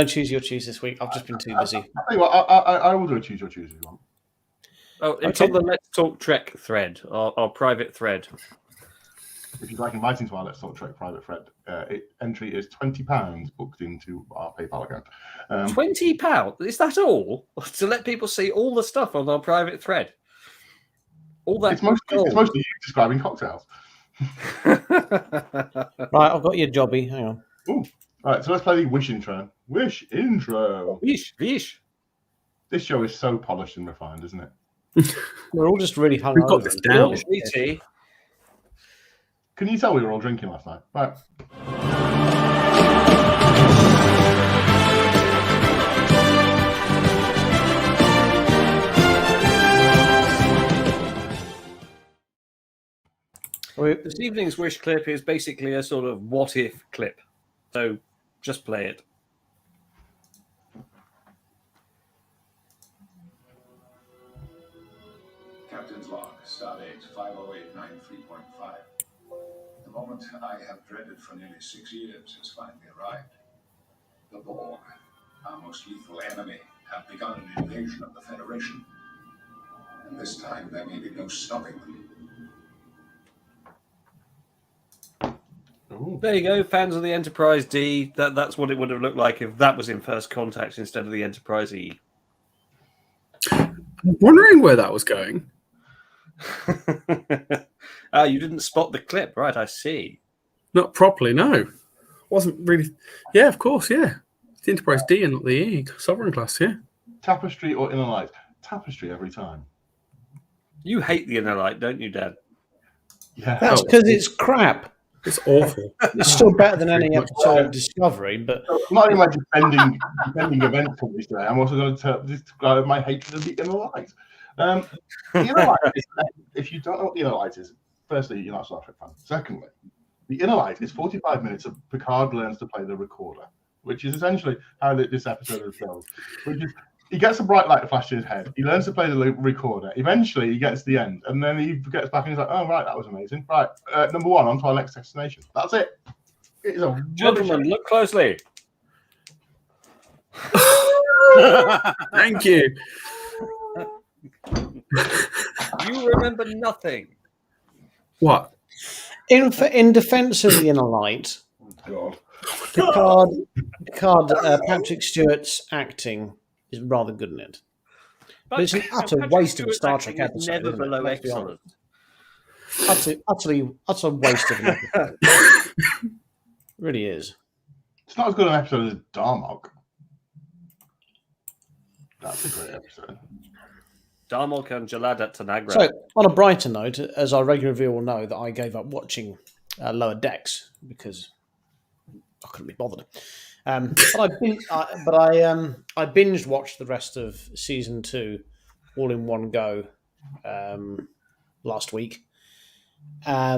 choose your choose this week. I've just been too busy. I tell you what, I will do a choose your choose if you want. Oh, it's on the Let's Talk Trek thread, our private thread. If you'd like inviting to our Let's Talk Trek private thread, entry is £20 booked into our PayPal account. £20? Is that all? To let people see all the stuff on our private thread? All that. It's mostly you describing cocktails. Right, I've got your jobby. Hang on. Ooh. All right, so let's play the Wish intro. Wish intro. Wish. This show is so polished and refined, isn't it? We're all just really hungover. We've got this down. Tea. Can you tell we were all drinking last night? Right. This evening's wish clip is basically a sort of what if clip. So just play it. Captain's log, stardate 50893.5. The moment I have dreaded for nearly 6 years has finally arrived. The Borg, our most lethal enemy, have begun an invasion of the Federation. And this time there may be no stopping them. Ooh. There you go, fans of the Enterprise D. That's what it would have looked like if that was in First Contact instead of the Enterprise E. I'm wondering where that was going. You didn't spot the clip, right? I see. Not properly, no. Wasn't really. Yeah, of course, yeah. The Enterprise D and not the E. Sovereign class, yeah. Tapestry or Inner Light? Tapestry every time. You hate the Inner Light, don't you, Dad? Yeah. That's because it's crap. It's awful. It's still better than any episode of Discovery, but So not only am I defending event companies today, I'm also going to describe my hatred of the Inner Light. The Inner Light is, if you don't know what the Inner Light is, firstly, you're not a Star Trek fan. Secondly, the Inner Light is 45 minutes of Picard learns to play the recorder, which is essentially how this episode is built. Which is, he gets a bright light flash in his head. He learns to play the recorder. Eventually, he gets to the end, and then he gets back and he's like, "Oh, right, that was amazing. Right, number 1, on to our next destination." That's it. It is a Gentlemen, look closely. Thank you. You remember nothing. What? in defence of the Inner Light, God. Picard Patrick Stewart's acting is rather good in it. But it's an utter waste of a Star Trek episode. Never isn't it? below Let's be excellent. honest. Utter waste of an episode. It really is. It's not as good an episode as Darmok. That's a great episode. Darmok and Jalad Tanagra. So, on a brighter note, as our regular viewer will know, that I gave up watching Lower Decks because I couldn't be bothered. But I binged watched the rest of season 2 all in one go last week. I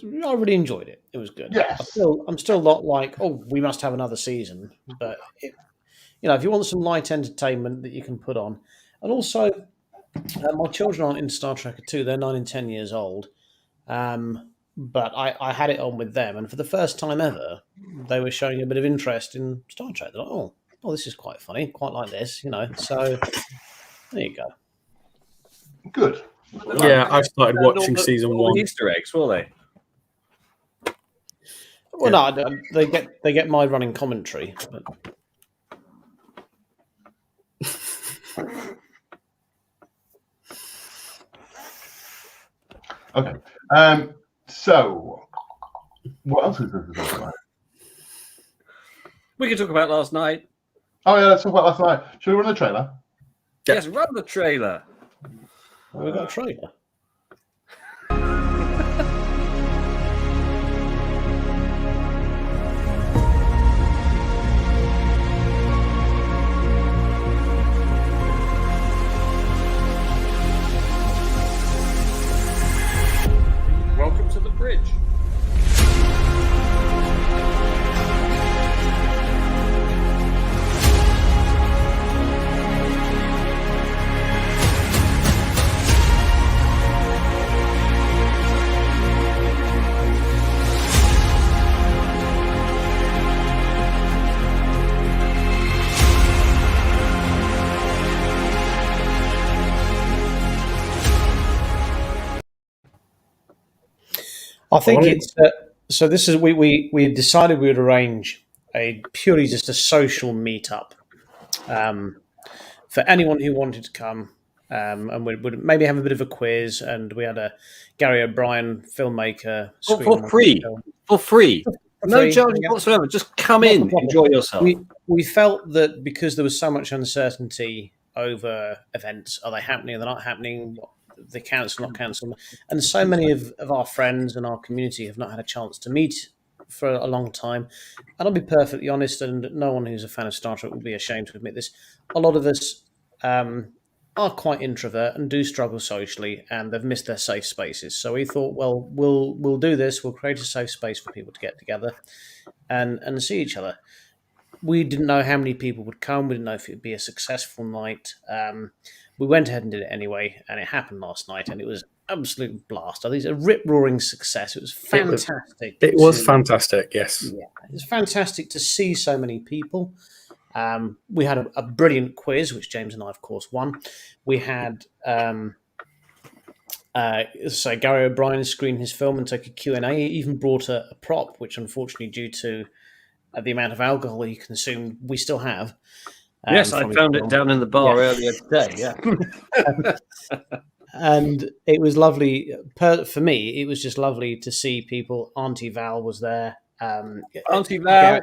really enjoyed it. It was good. Yes. I'm still not like, oh, we must have another season. But if you want some light entertainment that you can put on, and also my children aren't into Star Trek at 2. They're 9 and 10 years old. But I had it on with them, and for the first time ever, they were showing a bit of interest in Star Trek. They're like, oh, this is quite funny, quite like this, So there you go. Good. Yeah, I started watching season all 1. Easter eggs, will they? Well, no, they get my running commentary. But... Okay. So, what else is there to talk about? We can talk about last night. Oh, yeah, let's talk about last night. Should we run the trailer? Yeah. Yes, run the trailer. We've got a trailer. I think it's so. This is we decided we would arrange a purely just a social meetup for anyone who wanted to come, and we would maybe have a bit of a quiz. And we had a Gary O'Brien filmmaker For free. For free. No free, charge yeah. whatsoever. Just come Not in, a problem. enjoy yourself. We felt that because there was so much uncertainty over events, are they happening? Are they not happening? They cancel, not cancel, and so many of our friends and our community have not had a chance to meet for a long time. And I'll be perfectly honest, and no one who's a fan of Star Trek will be ashamed to admit this. A lot of us are quite introvert and do struggle socially, and they've missed their safe spaces. So we thought, well, we'll do this. We'll create a safe space for people to get together and see each other. We didn't know how many people would come. We didn't know if it would be a successful night. We went ahead and did it anyway, and it happened last night, and it was absolute blast. I think it's a rip-roaring success. It was fantastic. It was fantastic, yes. Yeah, it was fantastic to see so many people. We had a brilliant quiz, which James and I, of course, won. We had so Gary O'Brien screened his film and took a Q&A. He even brought a prop, which unfortunately, due to the amount of alcohol he consumed, we still have. Yes, I found it down in the bar earlier today. Yeah. And it was lovely. For me, it was just lovely to see people. Auntie Val was there. Auntie Val.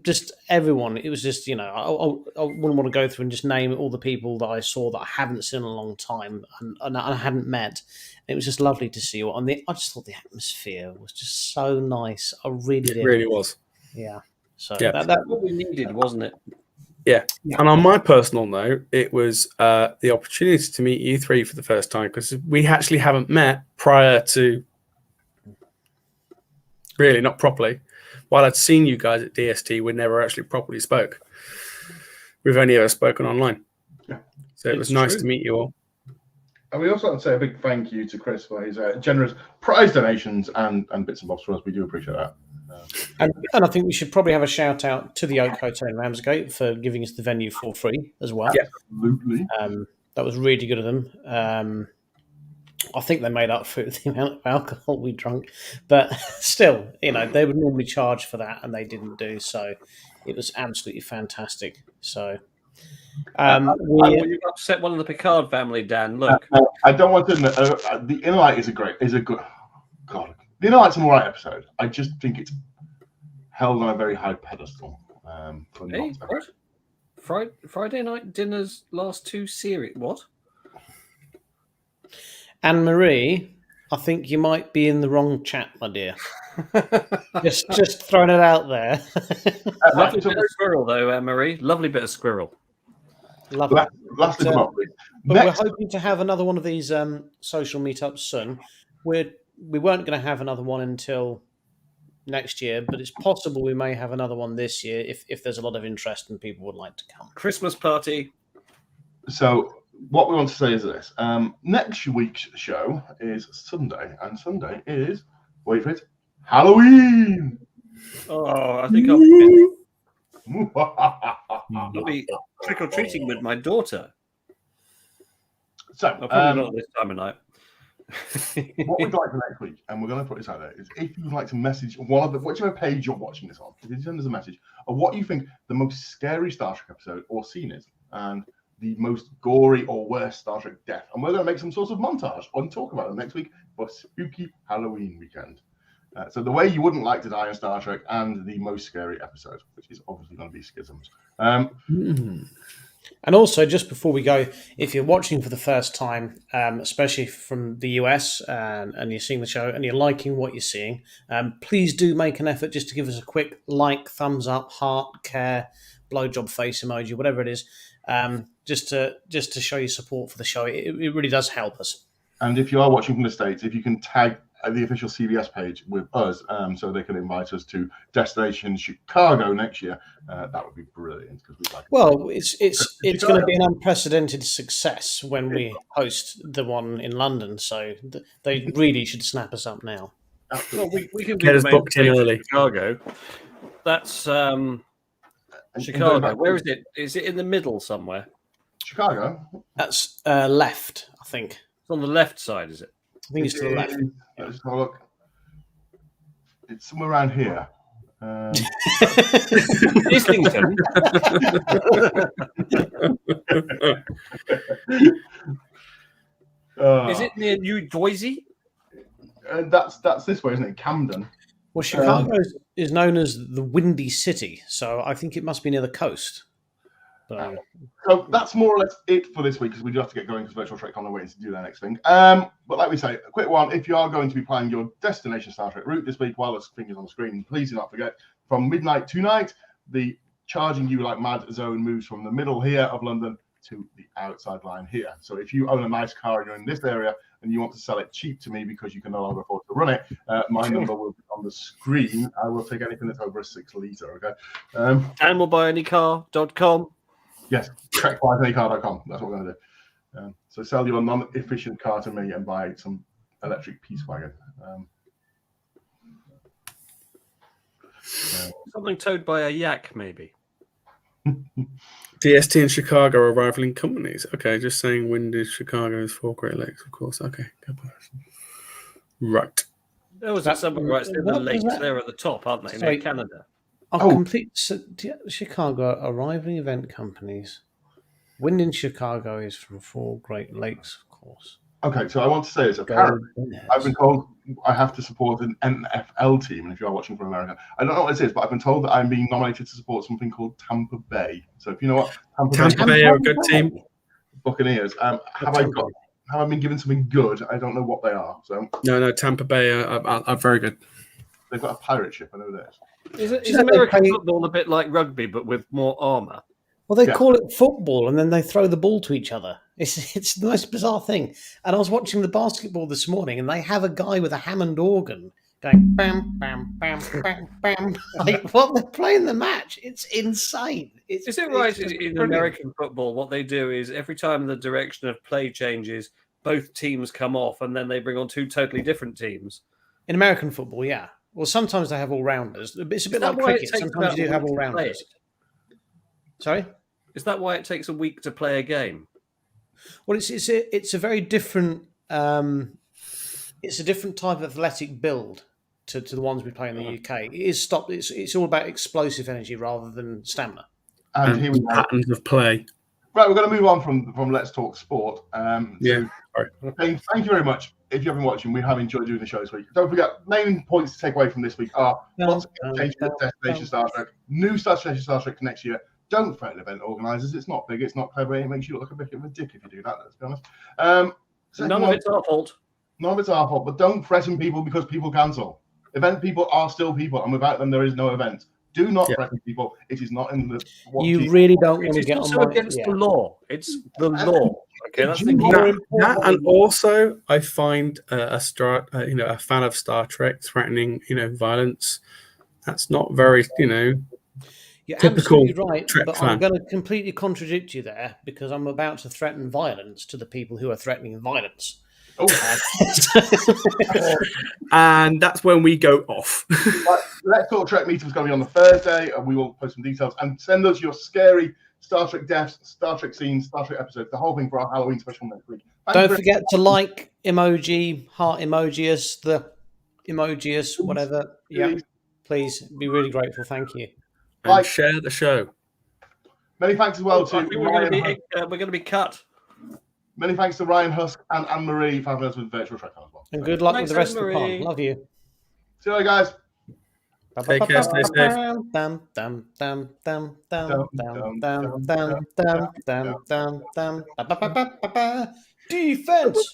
Just everyone. It was just, I wouldn't want to go through and just name all the people that I saw that I haven't seen in a long time and I hadn't met. It was just lovely to see. And I just thought the atmosphere was just so nice. I really did. It really was. Yeah. So Yeah. That's what we needed, wasn't it? Yeah. And on my personal note, it was the opportunity to meet you three for the first time, because we actually haven't met prior to, really not properly. While I'd seen you guys at DST, we never actually properly spoke. We've only ever spoken online. Yeah. So it was nice to meet you all. And we also want to say a big thank you to Chris for his generous prize donations and bits and bobs for us. We do appreciate that. And I think we should probably have a shout out to the Oak Hotel in Ramsgate for giving us the venue for free as well. Yeah, absolutely. That was really good of them. I think they made up for the amount of alcohol we drank, but still, they would normally charge for that, and they didn't do so. It was absolutely fantastic. So, you upset one of the Picard family, Dan. Look, I don't want to. The Inner Light is a good. God, the Inner Light's an alright episode. I just think it's held on a very high pedestal. Hey, what? Friday Night Dinner's last two series. What? Anne-Marie, I think you might be in the wrong chat, my dear. just throwing it out there. Lovely bit of squirrel, though, Anne-Marie. Lovely bit of squirrel. Lovely. Last But lovely. we're hoping to have another one of these social meetups soon. We weren't going to have another one until next year, but it's possible we may have another one this year if there's a lot of interest and people would like to come. Christmas party. So what we want to say is this. Next week's show is Sunday, and Sunday is, wait for it, Halloween! Oh, I think I'll be trick-or-treating with my daughter. So, probably not this time of night. what we'd like for next week, and we're going to put this out there, is if you would like to message one of whichever page you're watching this on, if you send us a message of what you think the most scary Star Trek episode or scene is, and the most gory or worst Star Trek death, and we're going to make some sort of montage and talk about them next week for spooky Halloween weekend. So the way you wouldn't like to die in Star Trek, and the most scary episode, which is obviously going to be Schisms. And also, just before we go, if you're watching for the first time, especially from the US, and you're seeing the show and you're liking what you're seeing, please do make an effort just to give us a quick like, thumbs up, heart, care, blowjob face emoji, whatever it is, just to show your support for the show. It really does help us. And if you are watching from the States, if you can tag the official CBS page with us, so they can invite us to Destination Chicago next year, that would be brilliant. Because we'd like. Well, it's going to be an unprecedented success when we host the one in London. So they really should snap us up now. Well, we can get us booked in early. Chicago. That's Chicago. Where is it? Is it in the middle somewhere? Chicago. That's left, I think. It's on the left side, is it? I think it's to the left. Let's have a look. It's somewhere around here. Islington. Is it near New Jersey? That's this way, isn't it? Camden. Well, Chicago is known as the Windy City, so I think it must be near the coast. So that's more or less it for this week, because we do have to get going because Virtual Trek on the way to do their next thing. But like we say, a quick one: if you are going to be playing your destination Star Trek route this week, while there's fingers on the screen, please do not forget, from midnight tonight, the charging you like mad zone moves from the middle here of London to the outside line here. So if you own a nice car and you're in this area and you want to sell it cheap to me because you can no longer afford to run it, my number will be on the screen. I will take anything that's over a 6 litre, okay? And we'll buy anycar.com. Yes, trekflyanycar.com. That's what we're going to do. So sell your non-efficient car to me and buy some electric Peace Wagon. Something towed by a yak, maybe. DST and Chicago are rivaling companies. Okay, just saying Windy Chicago is 4 Great Lakes, of course. Okay, good. Right. There was something right in the lakes there at the top, aren't they? Sorry. Near Canada. Chicago are rivaling event companies. Wind in Chicago is from 4 Great Lakes, of course. Okay, so I want to say is apparently I've been told I have to support an NFL team, and if you are watching from America, I don't know what this is, but I've been told that I'm being nominated to support something called Tampa Bay. So if you know what Tampa Bay are a good team. Buccaneers. Have I been given something good? I don't know what they are. So No, Tampa Bay are very good. They've got a pirate ship. I know this. Is American football a bit like rugby, but with more armour? Well, they call it football, and then they throw the ball to each other. It's the most bizarre thing. And I was watching the basketball this morning, and they have a guy with a Hammond organ going bam, bam, bam, bam, bam. Like, what they're playing the match. It's insane. Is it right in American football? What they do is every time the direction of play changes, both teams come off, and then they bring on 2 totally different teams. In American football, yeah. Well, sometimes they have all-rounders. It's a bit like cricket. Sometimes you do have all-rounders. Sorry? Is that why it takes a week to play a game? Well, it's a very different it's a different type of athletic build to the ones we play in the UK. It's all about explosive energy rather than stamina. And here we go. Patterns of play. Right, we're going to move on from Let's Talk Sport. Thank you very much. If you have been watching, we have enjoyed doing the show this week. Don't forget, main points to take away from this week are lots of changes to Destination Star Trek, new Destination Star Trek next year. Don't threaten event organisers. It's not big. It's not clever. It makes you look like a bit of a dick if you do that, let's be honest. None of it's our fault. None of it's our fault, but don't threaten people because people cancel. Event people are still people, and without them, there is no event. Do not threaten people. It is not in the... really don't want to get on my... against the law. It's the law. Okay, that's the that, and also, I find a fan of Star Trek threatening, violence. That's not very, You're typical absolutely right, Trek but fan. I'm going to completely contradict you there because I'm about to threaten violence to the people who are threatening violence. And that's when we go off. Let's Talk Trek meeting is going to be on the Thursday, and we will post some details and send us your scary Star Trek deaths, Star Trek scenes, Star Trek episodes, the whole thing for our Halloween special next week. Don't forget to like emoji, heart emojius, the emojius, whatever. Yeah, please be really grateful. Thank you. And share the show. Many thanks as well to we're going to be cut. Many thanks to Ryan Husk and Anne-Marie for having us with Virtual Trek as well. And good luck with the rest of the pod. Love you. See you later, guys. Take care, stay safe. Defense.